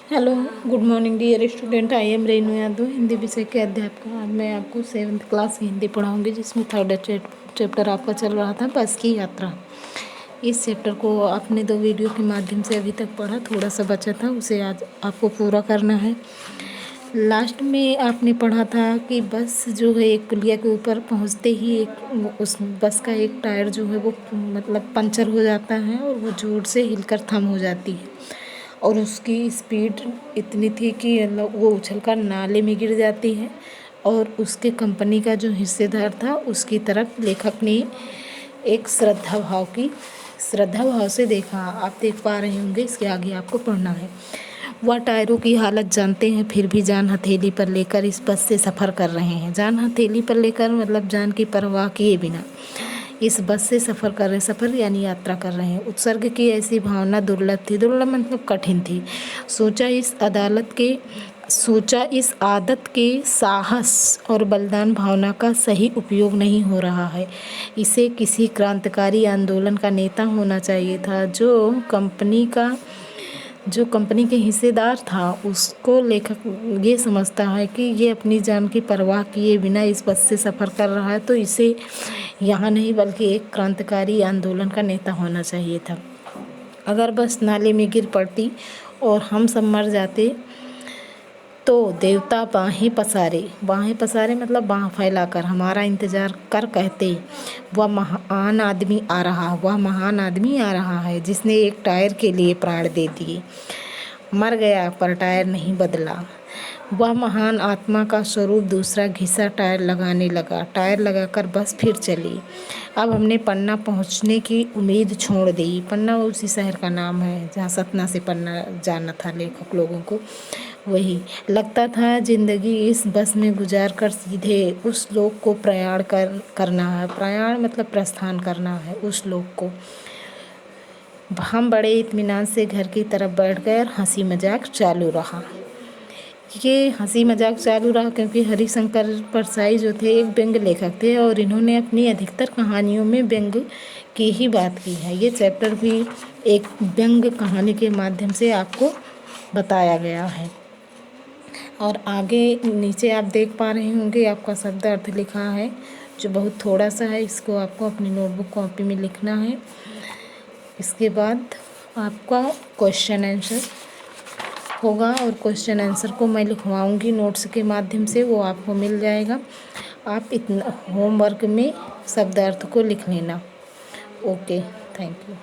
Hello, good morning dear student. I am Renu Yadav, Hindi विषय के अध्यापक। आज मैं आपको 7th क्लास की हिंदी पढ़ाऊंगी, जिसमें थर्ड चैप्टर आपका चल रहा था बस की यात्रा। इस चैप्टर को आपने 2 वीडियो के माध्यम से अभी तक पढ़ा, थोड़ा सा बचा था, उसे आज आपको पूरा करना है। लास्ट में आपने पढ़ा था कि बस जो है एक पुलिया के ऊपर पहुंचते ही उस बस का एक टायर जो है वो मतलब पंचर हो जाता है और वो जोर से हिलकर थम हो जाती है, और उसकी स्पीड इतनी थी कि वो उछलकर नाले में गिर जाती है। और उसके कंपनी का जो हिस्सेदार था उसकी तरफ लेखक ने एक श्रद्धा भाव से देखा। आप देख पा रहे होंगे, इसके आगे आपको पढ़ना है। वह टायरों की हालत जानते हैं, फिर भी जान हथेली पर लेकर इस बस से सफ़र कर रहे हैं। जान हथेली पर लेकर मतलब जान की परवाह किए बिना इस बस से सफ़र कर रहे, सफ़र यानी यात्रा कर रहे हैं। उत्सर्ग की ऐसी भावना दुर्लभ थी, दुर्लभ मतलब कठिन थी। सोचा इस आदत के साहस और बलिदान भावना का सही उपयोग नहीं हो रहा है। इसे किसी क्रांतिकारी आंदोलन का नेता होना चाहिए था। जो कंपनी के हिस्सेदार था, उसको लेखक ये समझता है कि ये अपनी जान की परवाह किए बिना इस बस से सफ़र कर रहा है, तो इसे यहाँ नहीं बल्कि एक क्रांतिकारी आंदोलन का नेता होना चाहिए था। अगर बस नाले में गिर पड़ती और हम सब मर जाते तो देवता बाहें पसारे मतलब बाँह फैलाकर हमारा इंतज़ार कर कहते, वह महान आदमी आ रहा है जिसने एक टायर के लिए प्राण दे दिए। मर गया पर टायर नहीं बदला। वह महान आत्मा का स्वरूप दूसरा घिसा टायर लगाने लगा। टायर लगाकर बस फिर चली। अब हमने पन्ना पहुंचने की उम्मीद छोड़ दी। पन्ना उसी शहर का नाम है जहाँ सतना से पन्ना जाना था लेखक लोगों को। वही लगता था जिंदगी इस बस में गुजार कर सीधे उस लोक को करना है। प्रयाण मतलब प्रस्थान करना है उस लोक को। हम बड़े इत्मीनान से घर की तरफ बैठ गए और हंसी मजाक चालू रहा। ये हंसी मजाक चालू रहा क्योंकि हरिशंकर परसाई जो थे एक व्यंग्य लेखक थे, और इन्होंने अपनी अधिकतर कहानियों में व्यंग्य की ही बात की है। ये चैप्टर भी एक व्यंग्य कहानी के माध्यम से आपको बताया गया है। और आगे नीचे आप देख पा रहे होंगे, आपका शब्द अर्थ लिखा है जो बहुत थोड़ा सा है। इसको आपको अपनी नोटबुक कॉपी में लिखना है। इसके बाद आपका क्वेश्चन आंसर होगा, और क्वेश्चन आंसर को मैं लिखवाऊंगी नोट्स के माध्यम से, वो आपको मिल जाएगा। आप इतना होमवर्क में शब्दार्थ को लिख लेना। Okay, thank you.